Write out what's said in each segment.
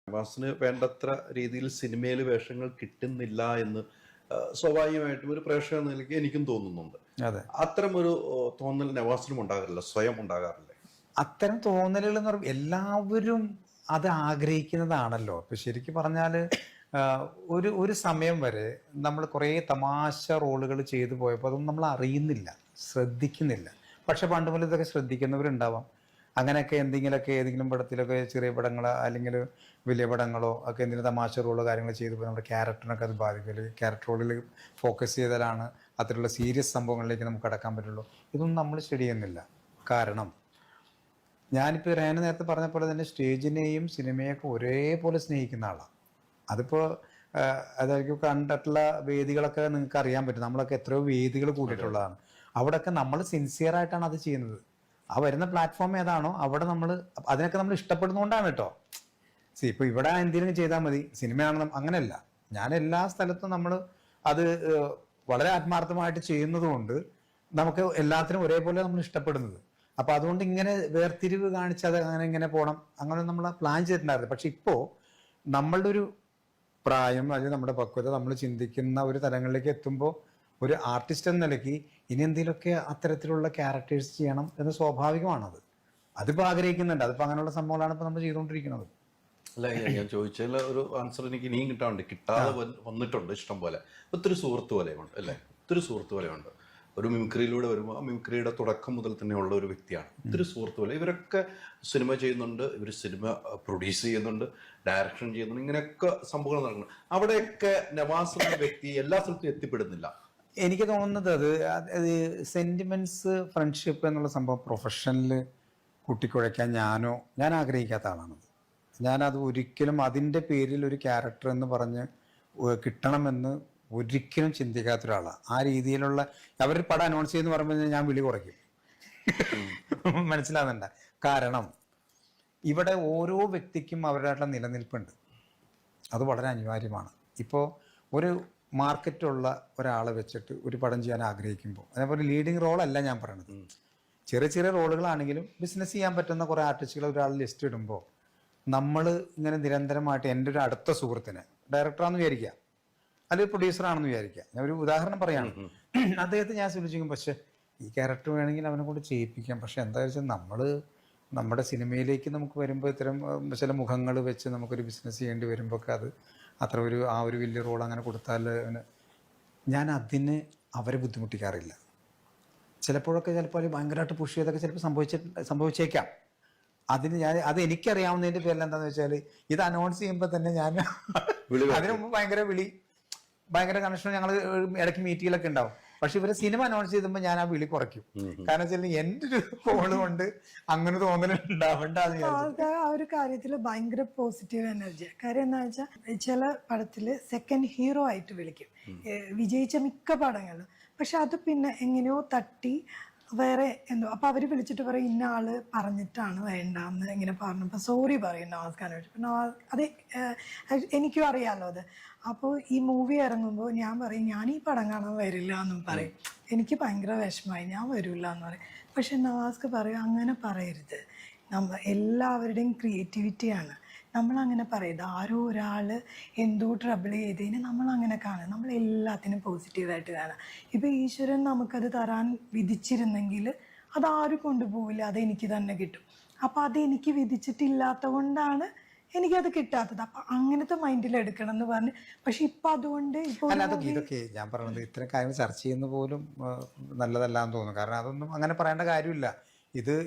നവാസിന് വേണ്ടത്ര രീതിയിൽ സിനിമയിൽ വേഷങ്ങൾ കിട്ടുന്നില്ല എന്ന് സ്വാഭാവികമായിട്ടും ഒരു പ്രേക്ഷക നിലയ്ക്ക് എനിക്കും തോന്നുന്നുണ്ട്. അതെ, അത്തരം ഒരു തോന്നൽ നവാസിനും ഉണ്ടാകാറില്ല, സ്വയം ഉണ്ടാകാറില്ലേ? അത്തരം തോന്നലുകൾ എന്ന് പറയുമ്പോൾ എല്ലാവരും അത് ആഗ്രഹിക്കുന്നതാണല്ലോ. ഇപ്പൊ ശരിക്കും പറഞ്ഞാല് ഒരു സമയം വരെ നമ്മൾ കുറേ തമാശ റോളുകൾ ചെയ്തു പോയപ്പോൾ അതൊന്നും നമ്മൾ അറിയുന്നില്ല, ശ്രദ്ധിക്കുന്നില്ല. പക്ഷെ പണ്ട് മുതൽ ഇതൊക്കെ ശ്രദ്ധിക്കുന്നവരുണ്ടാവാം. അങ്ങനെയൊക്കെ എന്തെങ്കിലുമൊക്കെ ഏതെങ്കിലും പടത്തിലൊക്കെ ചെറിയ പടങ്ങളോ അല്ലെങ്കിൽ വലിയ പടങ്ങളോ ഒക്കെ എന്തെങ്കിലും തമാശ റോളോ കാര്യങ്ങൾ ചെയ്തു പോയി നമ്മുടെ ക്യാരക്ടറിനൊക്കെ അത് ബാധിക്കും. അല്ലെങ്കിൽ ക്യാരക്ടർ റോളിൽ ഫോക്കസ് ചെയ്താലാണ് അത്തരത്തിലുള്ള സീരിയസ് സംഭവങ്ങളിലേക്ക് നമുക്ക് കടക്കാൻ പറ്റുള്ളൂ. ഇതൊന്നും നമ്മൾ സ്റ്റഡി ചെയ്യുന്നില്ല. കാരണം ഞാനിപ്പോൾ റേന നേരത്തെ പറഞ്ഞ പോലെ തന്നെ സ്റ്റേജിനെയും സിനിമയൊക്കെ ഒരേപോലെ സ്നേഹിക്കുന്ന ആളാണ്. അതിപ്പോൾ അതായിരിക്കും കണ്ടിട്ടുള്ള വേദികളൊക്കെ നിങ്ങൾക്ക് അറിയാൻ പറ്റും. നമ്മളൊക്കെ എത്രയോ വേദികൾ കൂടിയിട്ടുള്ളതാണ്. അവിടെയൊക്കെ നമ്മൾ സിൻസിയറായിട്ടാണ് അത് ചെയ്യുന്നത്. ആ വരുന്ന പ്ലാറ്റ്ഫോം ഏതാണോ അവിടെ നമ്മൾ അതിനൊക്കെ നമ്മൾ ഇഷ്ടപ്പെടുന്നതുകൊണ്ടാണ് കേട്ടോ. ഇപ്പോൾ ഇവിടെ എന്തെങ്കിലും ചെയ്താൽ മതി, സിനിമയാണെന്ന് അങ്ങനെയല്ല. ഞാൻ എല്ലാ സ്ഥലത്തും നമ്മൾ അത് വളരെ ആത്മാർത്ഥമായിട്ട് ചെയ്യുന്നത് കൊണ്ട് നമുക്ക് എല്ലാത്തിനും ഒരേപോലെ നമ്മൾ ഇഷ്ടപ്പെടുന്നത്. അപ്പോൾ അതുകൊണ്ട് ഇങ്ങനെ വേർതിരിവ് കാണിച്ച് അത് അങ്ങനെ ഇങ്ങനെ പോകണം അങ്ങനെ നമ്മൾ പ്ലാൻ ചെയ്തിട്ടുണ്ടായിരുന്നു. പക്ഷെ ഇപ്പോൾ നമ്മളുടെ ഒരു പ്രായം അല്ലെങ്കിൽ നമ്മുടെ പക്വത നമ്മൾ ചിന്തിക്കുന്ന ഒരു തലങ്ങളിലേക്ക് എത്തുമ്പോൾ ഒരു ആർട്ടിസ്റ്റ് എന്ന നിലയ്ക്ക് ഇനി എന്തെങ്കിലുമൊക്കെ അത്തരത്തിലുള്ള ക്യാരക്ടേഴ്സ് ചെയ്യണം എന്ന് സ്വാഭാവികമാണത്. അതിപ്പോൾ ആഗ്രഹിക്കുന്നുണ്ട്. അതിപ്പോൾ അങ്ങനെയുള്ള സംഭവങ്ങളാണ് ഇപ്പോൾ നമ്മൾ ചെയ്തുകൊണ്ടിരിക്കുന്നത്. അല്ല, ഞാൻ ചോദിച്ചതിൽ ഒരു ആൻസർ എനിക്ക് ഇനിയും കിട്ടാതെ വന്നിട്ടുണ്ട് ഇഷ്ടം പോലെ. ഒത്തിരി സുഹൃത്ത് വലയുണ്ട് അല്ലേ? ഒത്തിരി സുഹൃത്ത് വലയുണ്ട്. ഒരു മിമിക്രിയിലൂടെ വരുമ്പോൾ ആ മിമിക്രിയുടെ തുടക്കം മുതൽ തന്നെ ഉള്ള ഒരു വ്യക്തിയാണ്. ഒത്തിരി സുഹൃത്ത് വല. ഇവരൊക്കെ സിനിമ ചെയ്യുന്നുണ്ട്, ഇവർ സിനിമ പ്രൊഡ്യൂസ് ചെയ്യുന്നുണ്ട്, ഡയറക്ഷൻ ചെയ്യുന്നുണ്ട്, ഇങ്ങനെയൊക്കെ സംഭവങ്ങൾ നടക്കുന്നു. അവിടെയൊക്കെ നവാസ് എന്ന വ്യക്തി എല്ലാ സ്ഥലത്തും എത്തിപ്പെടുന്നില്ല. എനിക്ക് തോന്നുന്നത് അത് സെന്റിമെന്റ്സ്, ഫ്രണ്ട്ഷിപ്പ് എന്നുള്ള സംഭവം പ്രൊഫഷനിൽ കൂട്ടിക്കുഴയ്ക്കാൻ ഞാൻ ആഗ്രഹിക്കാത്ത ആളാണത്. ഞാനത് ഒരിക്കലും അതിൻ്റെ പേരിൽ ഒരു ക്യാരക്ടർ എന്ന് പറഞ്ഞ് കിട്ടണമെന്ന് ഒരിക്കലും ചിന്തിക്കാത്ത ഒരാളാണ്. ആ രീതിയിലുള്ള അവർ പടം അനൗൺസ് ചെയ്യുന്ന പറയുമ്പോൾ ഞാൻ വിളി കുറയ്ക്കും. മനസ്സിലാകുന്നുണ്ട? കാരണം ഇവിടെ ഓരോ വ്യക്തിക്കും അവരുടേതായിട്ടുള്ള നിലനിൽപ്പുണ്ട്. അത് വളരെ അനിവാര്യമാണ്. ഇപ്പോൾ ഒരു മാർക്കറ്റുള്ള ഒരാളെ വെച്ചിട്ട് ഒരു പടം ചെയ്യാൻ ആഗ്രഹിക്കുമ്പോൾ, അതേപോലെ ലീഡിങ് റോളല്ല ഞാൻ പറയണത്, ചെറിയ ചെറിയ റോളുകളാണെങ്കിലും ബിസിനസ് ചെയ്യാൻ പറ്റുന്ന കുറേ ആർട്ടിസ്റ്റുകൾ ഒരാൾ ലിസ്റ്റ് ഇടുമ്പോൾ നമ്മൾ ഇങ്ങനെ നിരന്തരമായിട്ട് എൻ്റെ ഒരു അടുത്ത സുഹൃത്തിനെ ഡയറക്ടറാണെന്ന് വിചാരിക്കുക, അല്ലെങ്കിൽ പ്രൊഡ്യൂസറാണെന്ന് വിചാരിക്കുക, ഞാൻ ഒരു ഉദാഹരണം പറയാണ്. അദ്ദേഹത്തെ ഞാൻ സൂചിപ്പിക്കും, പക്ഷെ ഈ ക്യാരക്ടർ വേണമെങ്കിൽ അവനെ കൊണ്ട് ചെയ്യിപ്പിക്കാം. പക്ഷെ എന്താ വെച്ചാൽ നമ്മുടെ സിനിമയിലേക്ക് നമുക്ക് വരുമ്പോൾ ഇത്തരം ചില മുഖങ്ങൾ വെച്ച് നമുക്കൊരു ബിസിനസ് ചെയ്യേണ്ടി വരുമ്പോൾ അത് അത്ര ആ ഒരു വലിയ റോൾ അങ്ങനെ കൊടുത്താൽ ഞാൻ അതിന് അവരെ ബുദ്ധിമുട്ടിക്കാറില്ല. ചിലപ്പോൾ ഭയങ്കരമായിട്ട് പുഷ് ചെയ്തൊക്കെ ചിലപ്പോൾ സംഭവിച്ചേക്കാം. അത് എനിക്കറിയാവുന്നതിൻ്റെ പേരിൽ എന്താണെന്ന് വെച്ചാൽ ഇത് അനൗൺസ് ചെയ്യുമ്പോൾ തന്നെ ഞാൻ അതിനു മുമ്പ് ഭയങ്കര കണക്ഷൻ ഞങ്ങൾ ഇടയ്ക്ക് മീറ്റിങ്ങിലൊക്കെ ഉണ്ടാവും. പക്ഷെ ഇവരെ സിനിമ അനൗൺസ് ചെയ്തുമ്പോൾ ഞാൻ ആ വിളി കുറയ്ക്കും. കാരണം വെച്ചാൽ എൻ്റെ ഒരു കോള് കൊണ്ട് അങ്ങനെ തോന്നലുണ്ടാവേണ്ട. ആ ഒരു കാര്യത്തിൽ ഭയങ്കര പോസിറ്റീവ് എനർജി. കാര്യം എന്താ വെച്ചാൽ ചില പടത്തില് സെക്കൻഡ് ഹീറോ ആയിട്ട് വിളിക്കും, വിജയിച്ച മിക്ക പടങ്ങളിലും. പക്ഷെ അത് പിന്നെ എങ്ങനെയോ തട്ടി വേറെ എന്തോ, അപ്പൊ അവര് വിളിച്ചിട്ട് പറയും ഇന്ന ആള് പറഞ്ഞിട്ടാണ് വേണ്ടെന്ന് ഇങ്ങനെ പറഞ്ഞപ്പോൾ സോറി പറയും നവാസ് വെച്ചു. അത് എനിക്കും അറിയാലോ അത്. അപ്പോൾ ഈ മൂവി ഇറങ്ങുമ്പോൾ ഞാൻ പറയും ഞാൻ ഈ പടം കാണാൻ വരില്ല എന്നും പറയും. എനിക്ക് ഭയങ്കര വിഷമമായി, ഞാൻ വരില്ല എന്ന് പറയും. പക്ഷെ നവാസ്ക്ക് പറയും അങ്ങനെ പറയരുത്, എല്ലാവരുടെയും ക്രിയേറ്റിവിറ്റിയാണ്, നമ്മളങ്ങനെ പറയരുത്. ആരോ ഒരാൾ എന്തോ ട്രബിൾ ചെയ്തതിന് നമ്മളങ്ങനെ കാണുക, നമ്മൾ എല്ലാത്തിനും പോസിറ്റീവായിട്ട് കാണാം. ഇപ്പം ഈശ്വരൻ നമുക്കത് തരാൻ വിധിച്ചിരുന്നെങ്കിൽ അതാരും കൊണ്ടുപോകില്ല, അതെനിക്ക് തന്നെ കിട്ടും. അപ്പം അതെനിക്ക് വിധിച്ചിട്ടില്ലാത്ത കൊണ്ടാണ് എനിക്കത് കിട്ടാത്തത്. അപ്പം അങ്ങനത്തെ മൈൻഡിൽ എടുക്കണം എന്ന് പറഞ്ഞ്. പക്ഷെ ഇപ്പം അതുകൊണ്ട് ഇതൊക്കെ ഞാൻ പറഞ്ഞത് ഇത്തരം കാര്യങ്ങൾ ചർച്ച ചെയ്യുന്ന പോലും നല്ലതല്ല എന്ന് തോന്നുന്നു. കാരണം അതൊന്നും അങ്ങനെ പറയേണ്ട കാര്യമില്ല.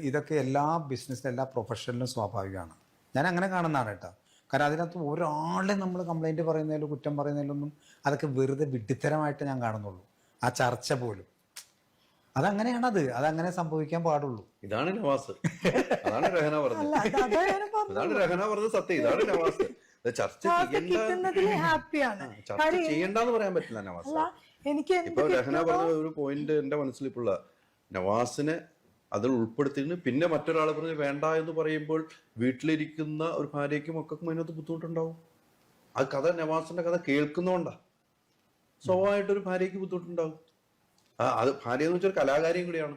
ഇതൊക്കെ എല്ലാ ബിസിനസ്സിലും എല്ലാ പ്രൊഫഷനിലും സ്വാഭാവികമാണ്. ഞാൻ അങ്ങനെ കാണുന്നതാണ് കേട്ടോ. കാരണം അതിനകത്ത് ഒരാളെ നമ്മൾ കംപ്ലൈൻറ്റ് പറയുന്നതിലും കുറ്റം പറയുന്നതിലൊന്നും അതൊക്കെ വെറുതെ വിഡ്ഢിത്തരമായിട്ട് ഞാൻ കാണുന്നുള്ളൂ. ആ ചർച്ച പോലും അതങ്ങനെ സംഭവിക്കാൻ പാടുള്ളൂ. ഇതാണ് നവാസ്, അതാണ് രഹന പറഞ്ഞത്, ഇതാണ് രഹന പറഞ്ഞത് സത്യം, ഇതാണ് നവാസ്. ചർച്ച ചെയ്യണ്ടെന്ന് പറയാൻ പറ്റില്ല നവാസ്. ഇപ്പൊ രഹന പറഞ്ഞ ഒരു പോയിന്റ് എന്റെ മനസ്സിൽ ഇപ്പോഴുള്ള, നവാസിനെ അതിൽ ഉൾപ്പെടുത്തിയിട്ട് പിന്നെ മറ്റൊരാൾ പറഞ്ഞ് വേണ്ട എന്ന് പറയുമ്പോൾ വീട്ടിലിരിക്കുന്ന ഒരു ഭാര്യയ്ക്കും മക്കൾക്കും അതിനകത്ത് ബുദ്ധിമുട്ടുണ്ടാവും. ആ കഥ, നവാസിന്റെ കഥ കേൾക്കുന്നോണ്ടാ സ്വാഭാവികമായിട്ടൊരു ഭാര്യയ്ക്ക് ബുദ്ധിമുട്ടുണ്ടാവും. അത് ഭാര്യ എന്ന് വെച്ചാൽ കലാകാരിയും കൂടിയാണ്.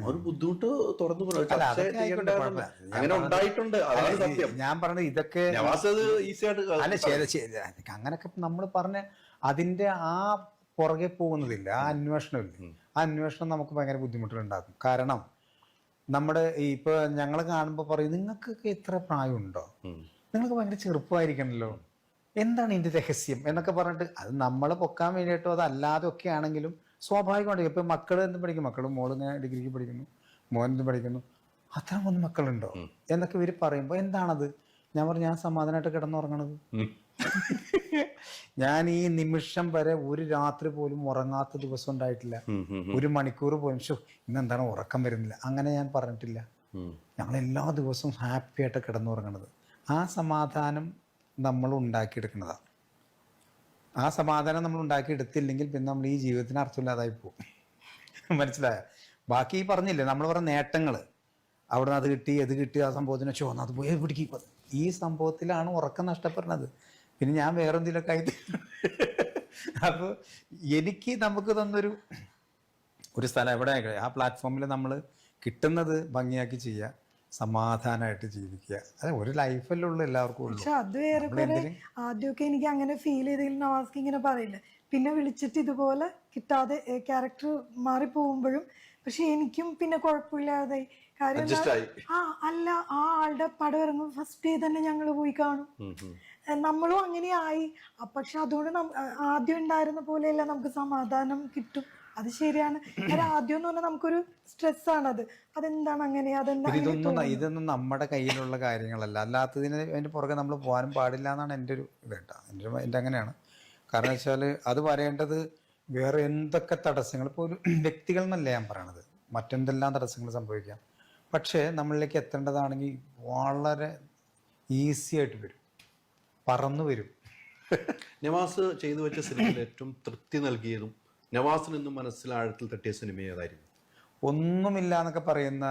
ഒരു ബുദ്ധിമുട്ട് തുറന്നു പറഞ്ഞു. അല്ല, ചർച്ച അതൊക്കെ ആയിക്കോട്ടെ, ചെയ്യേണ്ടതാണ്. കുഴപ്പമില്ല. ഞാൻ അങ്ങനെ ഉണ്ടായിട്ടുണ്ട്, അതാണ് സത്യം. ഞാൻ പറഞ്ഞത് ഇതൊക്കെ നവാസ് അത് ഈസി ആയിട്ട് അല്ല ശരി അങ്ങനൊക്കെ നമ്മൾ പറഞ്ഞ അതിന്റെ ആ പുറകെ പോകുന്നതില്ല, ആ അന്വേഷണമില്ല. ആ അന്വേഷണം നമുക്ക് ഭയങ്കര ബുദ്ധിമുട്ടുകളുണ്ടാക്കും. കാരണം നമ്മുടെ ഇപ്പൊ ഞങ്ങൾ കാണുമ്പോൾ പറയും നിങ്ങൾക്കൊക്കെ ഇത്ര പ്രായമുണ്ടോ, നിങ്ങൾക്ക് ഭയങ്കര ചെറുപ്പമായിരിക്കണല്ലോ, എന്താണ് ഇതിന്റെ രഹസ്യം എന്നൊക്കെ പറഞ്ഞിട്ട് അത് നമ്മളെ പൊക്കാൻ വേണ്ടിയിട്ടോ അതല്ലാതെ ഒക്കെ ആണെങ്കിലും സ്വാഭാവികമായിട്ട് ഇപ്പൊ മക്കൾ എന്ത് പഠിക്കും, മക്കൾ മോള് ഡിഗ്രിക്ക് പഠിക്കുന്നു, മോൻ എന്ത് പഠിക്കുന്നു, അത്ര 3 മക്കളുണ്ടോ എന്നൊക്കെ ഇവർ പറയുമ്പോൾ എന്താണത്, ഞാൻ പറഞ്ഞു ഞാൻ സമാധാനമായിട്ട് കിടന്നുറങ്ങണത്. ഞാൻ ഈ നിമിഷം വരെ ഒരു രാത്രി പോലും ഉറങ്ങാത്ത ദിവസം ഉണ്ടായിട്ടില്ല, 1 മണിക്കൂർ പോലും ഇന്നെന്താണ് ഉറക്കം വരുന്നില്ല, അങ്ങനെ ഞാൻ പറഞ്ഞിട്ടില്ല. ഞങ്ങൾ എല്ലാ ദിവസവും ഹാപ്പി ആയിട്ട് കിടന്നുറങ്ങണത്. ആ സമാധാനം നമ്മൾ ഉണ്ടാക്കിയെടുക്കുന്നതാണ്. ആ സമാധാനം നമ്മൾ ഉണ്ടാക്കിയെടുത്തില്ലെങ്കിൽ പിന്നെ നമ്മൾ ഈ ജീവിതത്തിന് അർത്ഥമില്ലാതായി പോകും. മനസ്സിലായ? ബാക്കി ഈ പറഞ്ഞില്ലേ നമ്മൾ പറഞ്ഞ നേട്ടങ്ങൾ, അവിടെ നിന്ന് അത് കിട്ടി അത് കിട്ടി, ആ സംഭവത്തിന് അത് പോയി പിടിക്കും, ഈ സംഭവത്തിലാണ് ഉറക്കം നഷ്ടപ്പെടുന്നത്. പിന്നെ ഞാൻ വേറെ എന്തെങ്കിലുമൊക്കെ ആയിട്ട് അപ്പോൾ എനിക്ക് നമുക്ക് തന്നൊരു സ്ഥലം എവിടെ ആ പ്ലാറ്റ്ഫോമിൽ നമ്മൾ കിട്ടുന്നത് ഭംഗിയാക്കി ചെയ്യുക, സമാധാനമായിട്ട് ജീവിക്കുക. അതെ, ഒരു ലൈഫല്ലേ ഉള്ളൂ എല്ലാവർക്കും ഉള്ളൂ. പക്ഷെ അത് ഏറെക്കുറെ ആദ്യമൊക്കെ എനിക്ക് അങ്ങനെ ഫീൽ ചെയ്തെങ്കിൽ നവാസ്ക്ക് ഇങ്ങനെ പറയില്ല. പിന്നെ വിളിച്ചിട്ട് ഇതുപോലെ കിട്ടാതെ ക്യാരക്ടർ മാറിപ്പോകുമ്പോഴും പക്ഷെ എനിക്കും പിന്നെ കുഴപ്പമില്ലാതെ കാര്യം അല്ല ആ ആളുടെ പടം ഇറങ്ങും ഫസ്റ്റ് ഡേ തന്നെ ഞങ്ങൾ പോയി കാണും. നമ്മളും അങ്ങനെ ആയി. പക്ഷെ അതുകൊണ്ട് ആദ്യം ഉണ്ടായിരുന്ന പോലെയല്ല, നമുക്ക് സമാധാനം കിട്ടും. അത് ശരിയാണ്. ആദ്യം എന്ന് പറഞ്ഞാൽ നമുക്കൊരു സ്ട്രെസ് ആണത്. അതെന്താണ് അങ്ങനെ, ഇതൊന്നും നമ്മുടെ കയ്യിലുള്ള കാര്യങ്ങളല്ല. അല്ലാത്തതിന് അതിന്റെ പുറകെ നമ്മൾ പോകാനും പാടില്ല എന്നാണ് എൻ്റെ ഒരു ഇത് കേട്ടോ. എൻ്റെ അങ്ങനെയാണ്. കാരണം വെച്ചാൽ അത് വരേണ്ടത് വേറെ എന്തൊക്കെ തടസ്സങ്ങൾ, ഇപ്പോൾ ഒരു വ്യക്തികൾ എന്നല്ല ഞാൻ പറയണത്, മറ്റെന്തെല്ലാം തടസ്സങ്ങൾ സംഭവിക്കാം. പക്ഷേ നമ്മളിലേക്ക് എത്തേണ്ടതാണെങ്കിൽ വളരെ ഈസി ആയിട്ട് വരും, പറന്നു വരും. നവാസ് ചെയ്തു വെച്ച സിനിമയിൽ ഏറ്റവും തൃപ്തി നൽകിയതും നവാസിന് ഇന്നും മനസ്സിലാഴത്തിൽ തട്ടിയ സിനിമ ഏതായിരുന്നു? ഒന്നുമില്ല എന്നൊക്കെ പറയുന്ന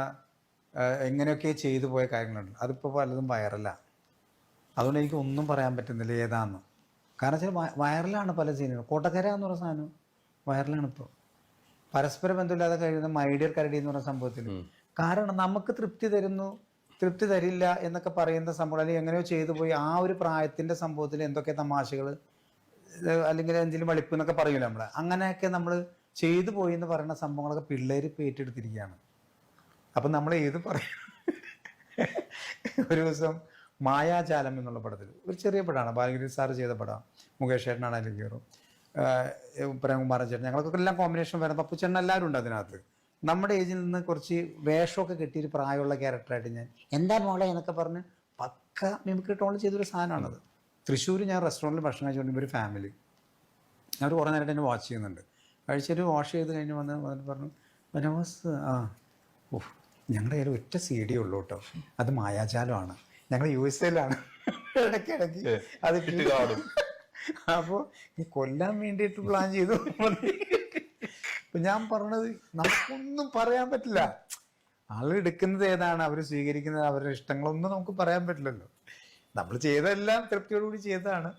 എങ്ങനെയൊക്കെ ചെയ്തു പോയ കാര്യങ്ങളുണ്ട്. അതിപ്പോൾ പലതും വൈറലാണ്. അതുകൊണ്ട് എനിക്ക് ഒന്നും പറയാൻ പറ്റുന്നില്ല ഏതാന്ന്. കാരണം വെച്ചാൽ വൈറലാണ് പല സീനുകളും. കോട്ടക്കര എന്ന് പറയുന്ന സാധനം വൈറലാണ് ഇപ്പോൾ. പരസ്പര ബന്ധമില്ലാതെ കഴിയുന്ന മൈഡിയർ കരടി എന്ന് പറയുന്ന സംഭവത്തിൽ. കാരണം നമുക്ക് തൃപ്തി തരില്ല എന്നൊക്കെ പറയുന്ന സംഭവം, അല്ലെങ്കിൽ എങ്ങനെയോ ചെയ്തു പോയി ആ ഒരു പ്രായത്തിന്റെ സംഭവത്തിൽ എന്തൊക്കെ തമാശകൾ അല്ലെങ്കിൽ എന്തെങ്കിലും വെളിപ്പ് എന്നൊക്കെ പറയൂല നമ്മള്, അങ്ങനെയൊക്കെ നമ്മൾ ചെയ്തു പോയി എന്ന് പറയുന്ന സംഭവങ്ങളൊക്കെ പിള്ളേര് പേറ്റെടുത്തിരിക്കുകയാണ്. അപ്പം നമ്മൾ ഏത് പറയും. ഒരു ദിവസം മായാജാലം എന്നുള്ള പടത്തിൽ, ഒരു ചെറിയ പടമാണ്, ബാലഗിരി സാറ് ചെയ്ത പടമാണ്, മുകേഷ് ചേട്ടനാണ് അതിൽ കയറും, പ്രേംകുമാരൻ ചേട്ടൻ, ഞങ്ങൾക്കൊക്കെ എല്ലാം കോമ്പിനേഷൻ വരും, പപ്പുച്ചേട്ടൻ എല്ലാവരും ഉണ്ട് അതിനകത്ത്. നമ്മുടെ ഏജിൽ നിന്ന് കുറച്ച് വേഷമൊക്കെ കിട്ടിയൊരു പ്രായമുള്ള ക്യാരക്ടറായിട്ട് ഞാൻ എന്താ മോളെ എന്നൊക്കെ പറഞ്ഞ് പക്ക മിമിക്രി ടോണിൽ ചെയ്തൊരു സാധനമാണത്. തൃശ്ശൂർ ഞാൻ റെസ്റ്റോറൻറ്റിൽ ഭക്ഷണം കഴിച്ചുകൊണ്ട് ഒരു ഫാമിലി, അവർ കുറേ നേരമായിട്ട് എന്നെ വാച്ച് ചെയ്യുന്നുണ്ട്. കഴിച്ചൊരു വാഷ് ചെയ്ത് കഴിഞ്ഞ് വന്നിട്ട് പറഞ്ഞു, നവാസ് ഞങ്ങളുടെ കയ്യിൽ ഒറ്റ CD ഉള്ളൂ കേട്ടോ, അത് മായാജാലമാണ്, ഞങ്ങൾ USA-ലാണ്, ഇടയ്ക്കിടയ്ക്ക് അത് കിട്ടി കാണും. അപ്പോൾ ഈ കൊല്ലാൻ വേണ്ടിയിട്ട് പ്ലാൻ ചെയ്തു. അപ്പൊ ഞാൻ പറഞ്ഞത് നമുക്കൊന്നും പറയാൻ പറ്റില്ല. ആളുകൾ എടുക്കുന്നത് ഏതാണ്, അവർ സ്വീകരിക്കുന്നത് അവരുടെ ഇഷ്ടങ്ങളൊന്നും നമുക്ക് പറയാൻ പറ്റില്ലല്ലോ. നമ്മൾ ചെയ്തതെല്ലാം തൃപ്തിയോടുകൂടി ചെയ്തതാണ്.